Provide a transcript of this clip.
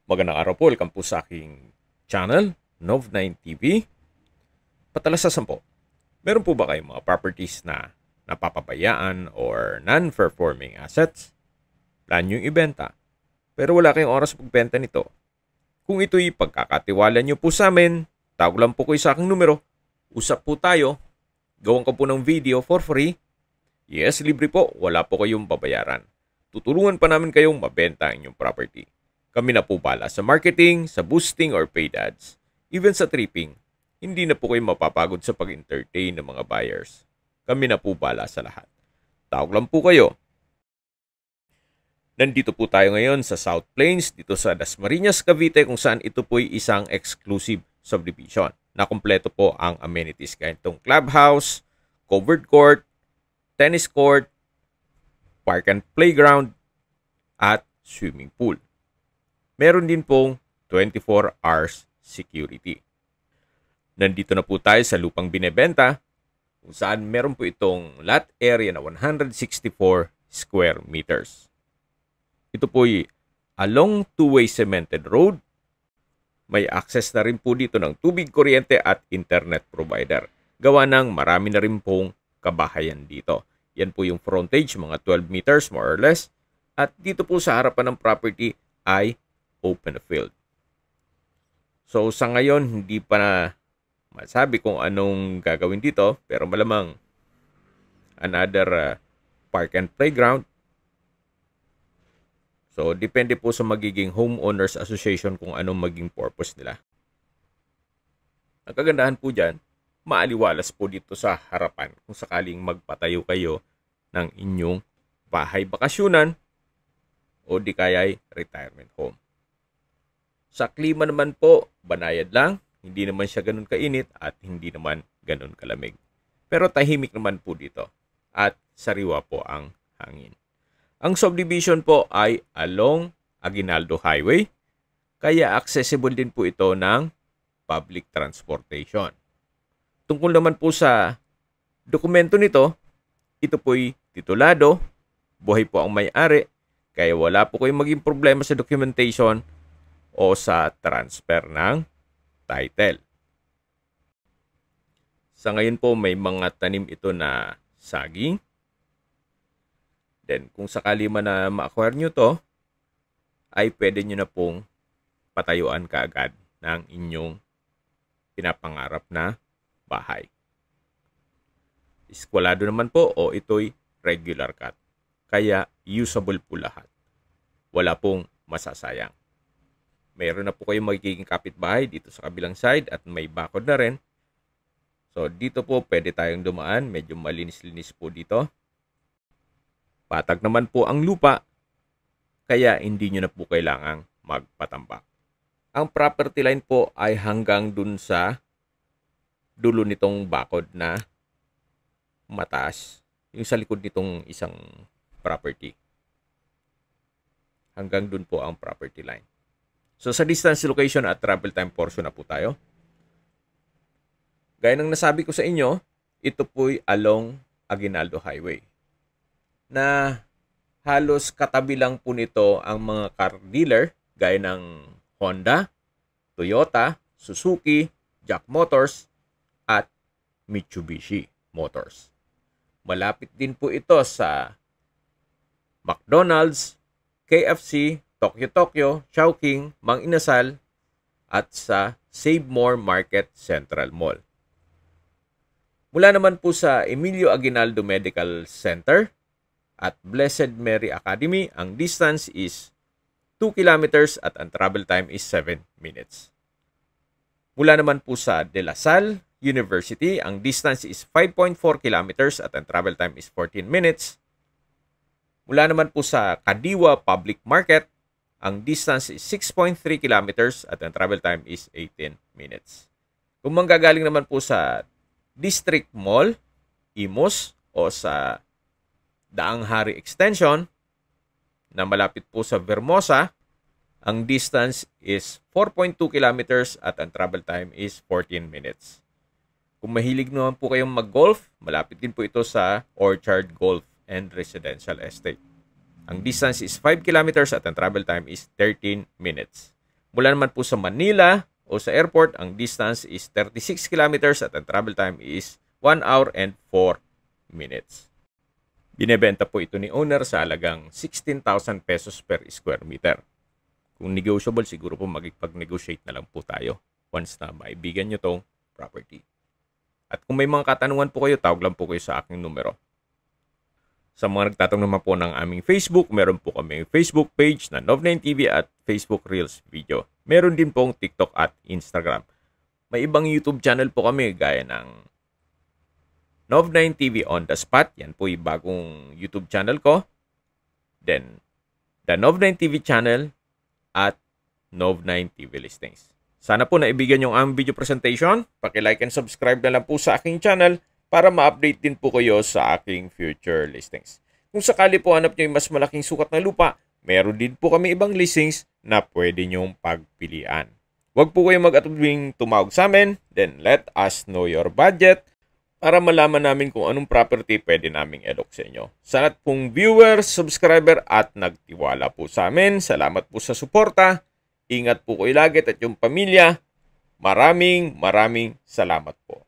Magandang araw po, welcome po sa aking channel, Nov9 TV. Patalasasan po, meron po ba kayong mga properties na napapabayaan or non-performing assets? Plan yung ibenta, pero wala kayong oras pagbenta nito. Kung ito'y pagkakatiwala nyo po sa amin, tawag lang po kayo sa aking numero, usap po tayo, gawan ko po ng video for free. Yes, libre po, wala po kayong babayaran. Tutulungan pa namin kayong mabenta ang inyong property. Kami na po bala sa marketing, sa boosting or paid ads, even sa tripping. Hindi na po kayo mapapagod sa pag-entertain ng mga buyers. Kami na po bala sa lahat. Tawag lang po kayo. Nandito po tayo ngayon sa South Plains, dito sa Dasmariñas, Cavite, kung saan ito po'y isang exclusive subdivision. Nakumpleto po ang amenities gaya itong clubhouse, covered court, tennis court, park and playground, at swimming pool. Meron din pong 24 hours security. Nandito na po tayo sa lupang binebenta kung saan meron po itong lot area na 164 square meters. Ito po ay along two-way cemented road. May access na rin po dito ng tubig, kuryente at internet provider. Gawa ng marami na rin pong kabahayan dito. Yan po yung frontage, mga 12 meters more or less. At dito po sa harapan ng property ay open field. So sa ngayon, hindi pa na masabi kung anong gagawin dito, pero malamang another park and playground. So depende po sa magiging homeowners association kung anong maging purpose nila. Ang kagandahan po dyan, maaliwalas po dito sa harapan kung sakaling magpatayo kayo ng inyong bahay bakasyunan o di kaya'y retirement home. Sa klima naman po, banayad lang, hindi naman siya ganun kainit at hindi naman ganun kalamig. Pero tahimik naman po dito at sariwa po ang hangin. Ang subdivision po ay along Aguinaldo Highway, kaya accessible din po ito ng public transportation. Tungkol naman po sa dokumento nito, ito po'y titulado, buhay po ang may-ari, kaya wala po kayong maging problema sa documentation o sa transfer ng title. Sa ngayon po may mga tanim ito na saging. Then kung sakali man na ma-acquire nyo to, ay pwede nyo na pong patayuan kaagad ng inyong pinapangarap na bahay. Iskwalado naman po o ito'y regular cut. Kaya usable po lahat. Wala pong masasayang. Mayroon na po kayong magiging kapitbahay dito sa kabilang side at may bakod na rin. So dito po pwede tayong dumaan. Medyo malinis-linis po dito. Patag naman po ang lupa. Kaya hindi nyo na po kailangang magpatambak. Ang property line po ay hanggang dun sa dulo nitong bakod na mataas. Yung sa likod nitong isang property. Hanggang dun po ang property line. So sa distance, location at travel time portion na po tayo. Gaya ng nasabi ko sa inyo, ito po'y along Aguinaldo Highway. Na halos katabi lang po nito ang mga car dealer gaya ng Honda, Toyota, Suzuki, Jack Motors at Mitsubishi Motors. Malapit din po ito sa McDonald's, KFC, Tokyo, Chowking, Mang Inasal, at sa Save More Market Central Mall. Mula naman po sa Emilio Aguinaldo Medical Center at Blessed Mary Academy, ang distance is 2 kilometers at ang travel time is 7 minutes. Mula naman po sa De La Salle University, ang distance is 5.4 kilometers at ang travel time is 14 minutes. Mula naman po sa Kadiwa Public Market, ang distance is 6.3 kilometers at ang travel time is 18 minutes. Kung manggagaling naman po sa District Mall, Imus, o sa Daang Hari Extension, na malapit po sa Vermosa, ang distance is 4.2 kilometers at ang travel time is 14 minutes. Kung mahilig naman po kayong mag-golf, malapit din po ito sa Orchard Golf and Residential Estate. Ang distance is 5 kilometers at ang travel time is 13 minutes. Mula naman po sa Manila o sa airport, ang distance is 36 kilometers at ang travel time is 1 hour and 4 minutes. Binebenta po ito ni owner sa halagang 16,000 pesos per square meter. Kung negotiable, siguro po magpag-negotiate na lang po tayo once na maibigan nyo tong property. At kung may mga katanungan po kayo, tawag lang po kayo sa aking numero. Sa mga nagtatanong naman po ng aming Facebook, meron po kami Facebook page na Nov9TV at Facebook Reels video. Meron din pong TikTok at Instagram. May ibang YouTube channel po kami gaya ng Nov9TV on the spot. Yan po yung bagong YouTube channel ko. Then, the Nov9TV channel at Nov9TV listings. Sana po naibigan yung aming video presentation. Paki-like and subscribe na lang po sa aking channel para ma-update din po kayo sa aking future listings. Kung sakali po hanap nyo yung mas malaking sukat na lupa, meron din po kami ibang listings na pwede nyong pagpilian. Huwag po kayong mag-atubing tumawag sa amin, then let us know your budget para malaman namin kung anong property pwede naming elok sa inyo. Sa lahat pong viewer, subscriber at nagtiwala po sa amin, salamat po sa suporta. Ingat po kayo lagi at yung pamilya. Maraming salamat po.